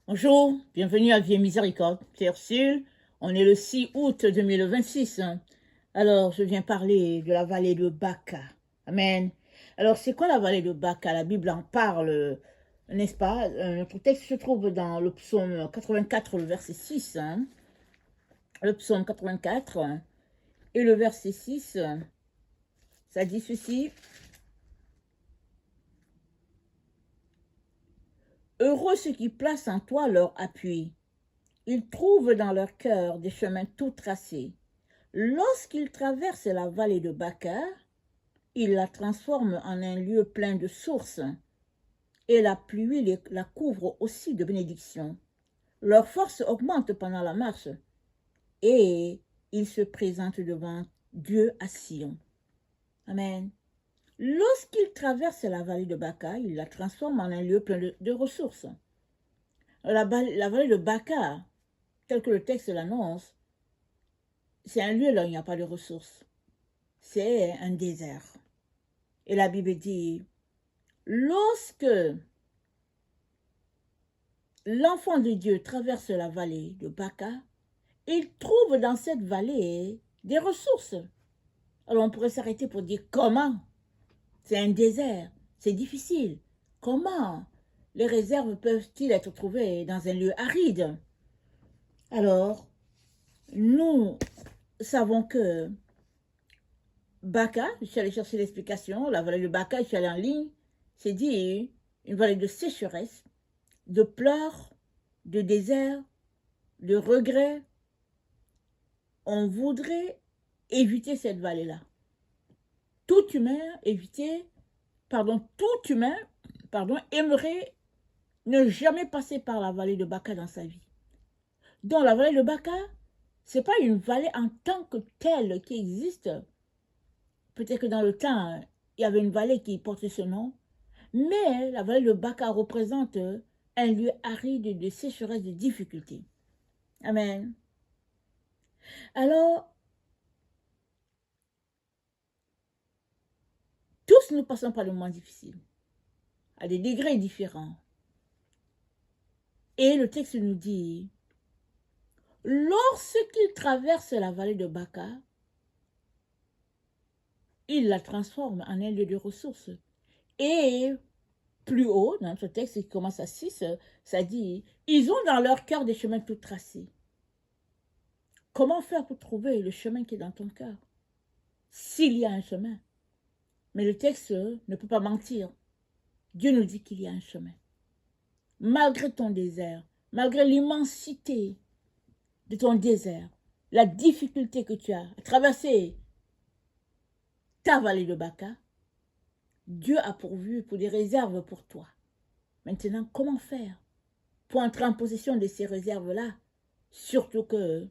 Bonjour, bienvenue à Vie et Miséricorde. C'est Ursule, on est le 6 août 2026. Alors, je viens parler de la vallée de Baca. Amen. Alors, c'est quoi la vallée de Baca? La Bible en parle, n'est-ce pas? Notre texte se trouve dans le psaume 84, le verset 6. Le psaume 84 et le verset 6, ça dit ceci. Heureux ceux qui placent en toi leur appui. Ils trouvent dans leur cœur des chemins tout tracés. Lorsqu'ils traversent la vallée de Baca, ils la transforment en un lieu plein de sources, et la pluie la couvre aussi de bénédictions. Leur force augmente pendant la marche, et ils se présentent devant Dieu à Sion. Amen. Lorsqu'ils traversent la vallée de Baca, ils la transforment en un lieu plein de ressources. La vallée de Baca, tel que le texte l'annonce, c'est un lieu là où il n'y a pas de ressources. C'est un désert. Et la Bible dit, lorsque l'enfant de Dieu traverse la vallée de Baca, il trouve dans cette vallée des ressources. Alors on pourrait s'arrêter pour dire comment? C'est un désert, c'est difficile. Comment les réserves peuvent-ils être trouvées dans un lieu aride? Alors, nous savons que Baca, je suis allée chercher l'explication, la vallée de Baca, je suis allée en ligne, c'est dit une vallée de sécheresse, de pleurs, de désert, de regrets. On voudrait éviter cette vallée-là. Tout humain aimerait ne jamais passer par la vallée de Baca dans sa vie. Donc la vallée de Baca, ce n'est pas une vallée en tant que telle qui existe. Peut-être que dans le temps, il y avait une vallée qui portait ce nom, mais la vallée de Baca représente un lieu aride de sécheresse, de difficulté. Amen. Alors, tous nous passons par des moments difficiles, à des degrés différents. Et le texte nous dit, lorsqu'il traverse la vallée de Baca, il la transforme en un lieu de ressources. Et plus haut, dans notre texte qui commence à 6, ça dit, ils ont dans leur cœur des chemins tout tracés. Comment faire pour trouver le chemin qui est dans ton cœur? S'il y a un chemin. Mais le texte ne peut pas mentir. Dieu nous dit qu'il y a un chemin. Malgré ton désert, malgré l'immensité de ton désert, la difficulté que tu as à traverser ta vallée de Baca, Dieu a pourvu pour des réserves pour toi. Maintenant, comment faire pour entrer en possession de ces réserves-là? Surtout que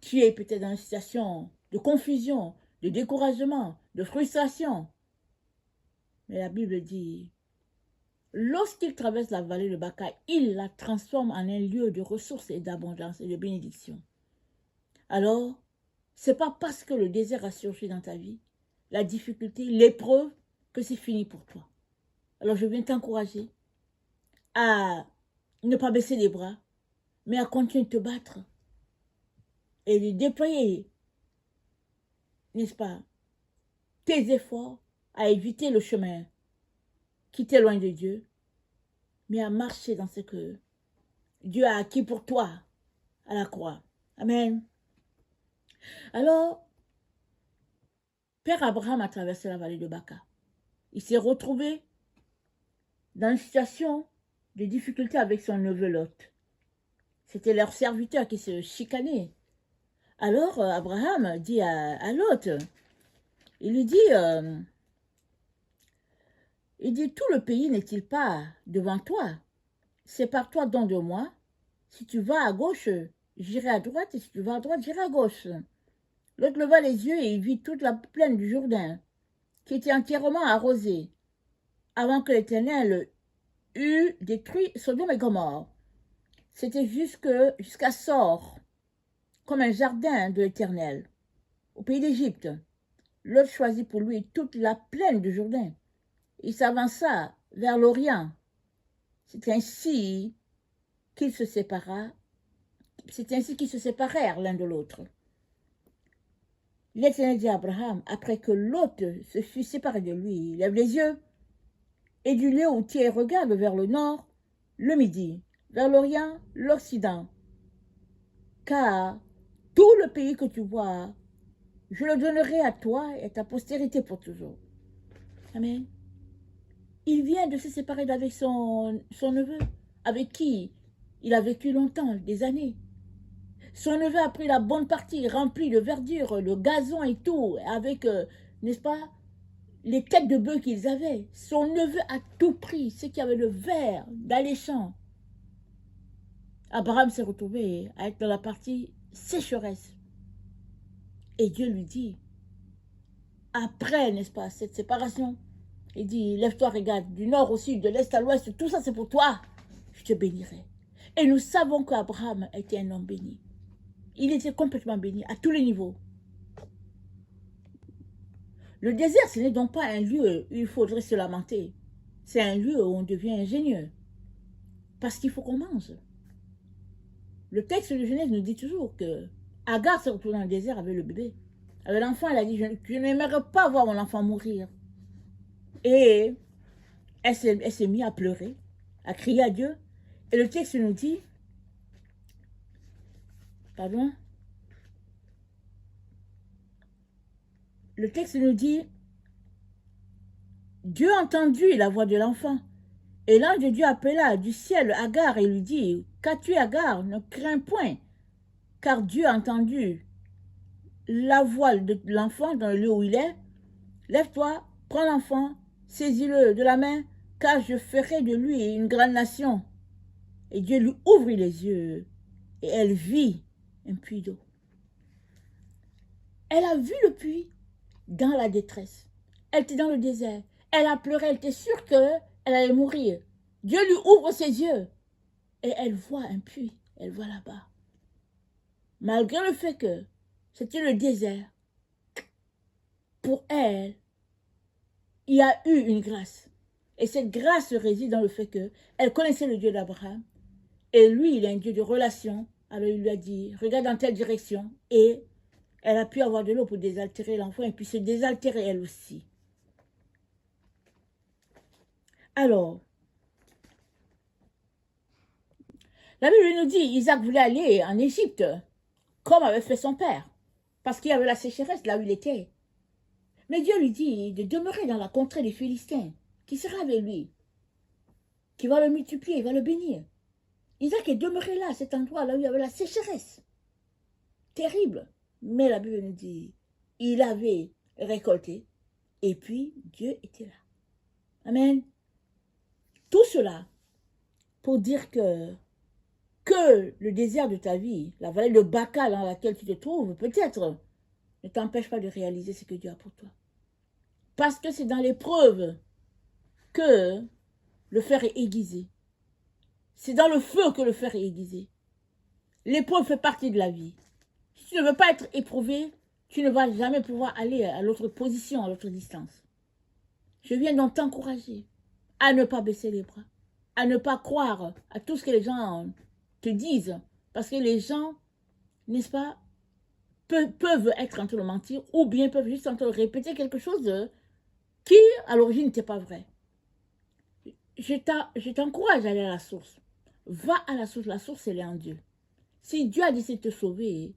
tu es peut-être dans une situation de confusion, de découragement, de frustration. Mais la Bible dit, lorsqu'il traverse la vallée de Baca, il la transforme en un lieu de ressources et d'abondance et de bénédiction. Alors, ce n'est pas parce que le désert a surgi dans ta vie, la difficulté, l'épreuve, que c'est fini pour toi. Alors, je viens t'encourager à ne pas baisser les bras, mais à continuer de te battre et de déployer, n'est-ce pas, tes efforts à éviter le chemin qui t'éloigne de Dieu, mais à marcher dans ce que Dieu a acquis pour toi à la croix. Amen. Alors, Père Abraham a traversé la vallée de Baca. Il s'est retrouvé dans une situation de difficulté avec son neveu Lot. C'était leur serviteur qui se chicanait. Alors, Abraham dit à Lot, il lui dit, tout le pays n'est-il pas devant toi? Sépare-toi donc de moi. Si tu vas à gauche, j'irai à droite, et si tu vas à droite, j'irai à gauche. L'autre leva les yeux et il vit toute la plaine du Jourdain, qui était entièrement arrosée, avant que l'Éternel eût détruit Sodome et Gomorrhe. C'était jusqu'à Sor, comme un jardin de l'Éternel, au pays d'Égypte. Lot choisit pour lui toute la plaine du Jourdain. Il s'avança vers l'Orient. C'est ainsi qu'il se sépara. C'est ainsi qu'ils se séparèrent l'un de l'autre. L'Éternel dit à Abraham, après que l'hôte se fut séparé de lui, lève les yeux, et du lieu où tu es, regarde vers le nord, le midi, vers l'orient, l'occident. Car tout le pays que tu vois, je le donnerai à toi et à ta postérité pour toujours. Amen. Il vient de se séparer avec son neveu, avec qui il a vécu longtemps, des années. Son neveu a pris la bonne partie, remplie de verdure, le gazon et tout, avec, n'est-ce pas, les têtes de bœufs qu'ils avaient. Son neveu a tout pris, ce qui avait le vert d'alléchant. Abraham s'est retrouvé à être dans la partie sécheresse. Et Dieu lui dit, après, n'est-ce pas, cette séparation, il dit, lève-toi, regarde, du nord au sud, de l'est à l'ouest, tout ça c'est pour toi, je te bénirai. Et nous savons qu'Abraham était un homme béni. Il était complètement béni à tous les niveaux. Le désert, ce n'est donc pas un lieu où il faudrait se lamenter. C'est un lieu où on devient ingénieux. Parce qu'il faut qu'on mange. Le texte de Genèse nous dit toujours que Agar s'est retrouvée dans le désert avec le bébé. Avec l'enfant, elle a dit, je n'aimerais pas voir mon enfant mourir. Et elle s'est mise à pleurer, à crier à Dieu. Et le texte nous dit, pardon, le texte nous dit, Dieu entendit la voix de l'enfant. Et l'ange de Dieu appela du ciel Agar et lui dit, qu'as-tu Agar, ne crains point, car Dieu a entendu la voix de l'enfant dans le lieu où il est. Lève-toi, prends l'enfant, saisis-le de la main, car je ferai de lui une grande nation. Et Dieu lui ouvrit les yeux, et elle vit un puits d'eau. Elle a vu le puits dans la détresse. Elle était dans le désert. Elle a pleuré, elle était sûre qu'elle allait mourir. Dieu lui ouvre ses yeux, et elle voit un puits, elle voit là-bas. Malgré le fait que c'était le désert, pour elle, il y a eu une grâce. Et cette grâce réside dans le fait qu'elle connaissait le Dieu d'Abraham. Et lui, il est un Dieu de relation. Alors il lui a dit, regarde dans telle direction. Et elle a pu avoir de l'eau pour désaltérer l'enfant et puis se désaltérer elle aussi. Alors, la Bible nous dit, Isaac voulait aller en Égypte, comme avait fait son père, parce qu'il y avait la sécheresse là où il était. Mais Dieu lui dit de demeurer dans la contrée des Philistins, qui sera avec lui, qui va le multiplier, il va le bénir. Isaac est demeuré là, à cet endroit là où il y avait la sécheresse. Terrible. Mais la Bible nous dit, il avait récolté, et puis Dieu était là. Amen. Tout cela pour dire que le désert de ta vie, la vallée de Baca dans laquelle tu te trouves, peut-être, ne t'empêche pas de réaliser ce que Dieu a pour toi. Parce que c'est dans l'épreuve que le fer est aiguisé. C'est dans le feu que le fer est aiguisé. L'épreuve fait partie de la vie. Si tu ne veux pas être éprouvé, tu ne vas jamais pouvoir aller à l'autre position, à l'autre distance. Je viens donc t'encourager à ne pas baisser les bras, à ne pas croire à tout ce que les gens te disent. Parce que les gens, n'est-ce pas, peuvent être en train de mentir ou bien peuvent juste en train de répéter quelque chose qui, à l'origine, n'était pas vrai. Je t'encourage à aller à la source. Va à la source, elle est en Dieu. Si Dieu a décidé de te sauver,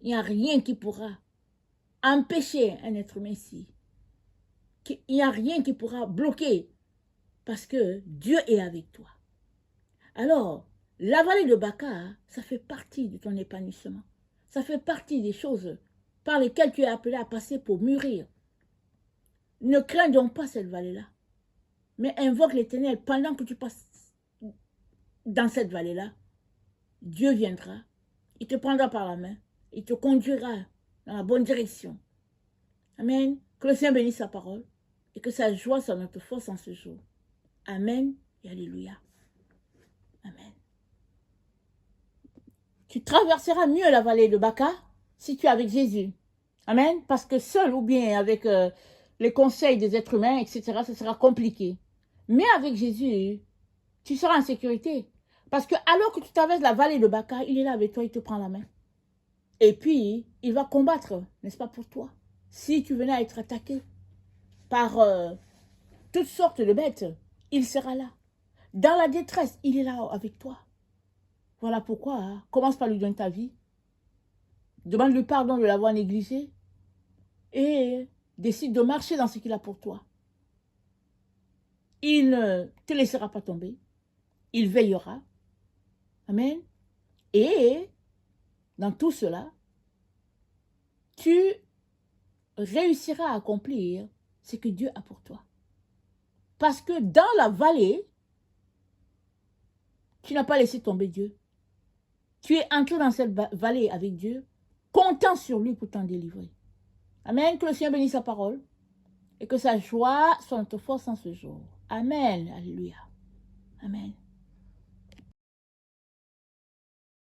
il n'y a rien qui pourra empêcher un être humain ici. Il n'y a rien qui pourra bloquer parce que Dieu est avec toi. Alors, la vallée de Baca, ça fait partie de ton épanouissement. Ça fait partie des choses par lesquelles tu es appelé à passer pour mûrir. Ne crains donc pas cette vallée-là, mais invoque l'Éternel pendant que tu passes dans cette vallée-là. Dieu viendra, il te prendra par la main, il te conduira dans la bonne direction. Amen. Que le Seigneur bénisse sa parole et que sa joie soit notre force en ce jour. Amen et alléluia. Amen. Tu traverseras mieux la vallée de Baca si tu es avec Jésus. Amen. Parce que seul ou bien avec les conseils des êtres humains, etc., ce sera compliqué. Mais avec Jésus, tu seras en sécurité. Parce que alors que tu traverses la vallée de Baca, il est là avec toi, il te prend la main. Et puis, il va combattre, n'est-ce pas, pour toi. Si tu venais à être attaqué par toutes sortes de bêtes, il sera là. Dans la détresse, il est là avec toi. Voilà pourquoi, hein, commence par lui donner ta vie. Demande-lui pardon de l'avoir négligé. Et décide de marcher dans ce qu'il a pour toi. Il ne te laissera pas tomber. Il veillera. Amen. Et dans tout cela, tu réussiras à accomplir ce que Dieu a pour toi. Parce que dans la vallée, tu n'as pas laissé tomber Dieu. Tu es entré dans cette vallée avec Dieu, comptant sur lui pour t'en délivrer. Amen. Que le Seigneur bénisse sa parole et que sa joie soit notre force en ce jour. Amen. Alléluia. Amen.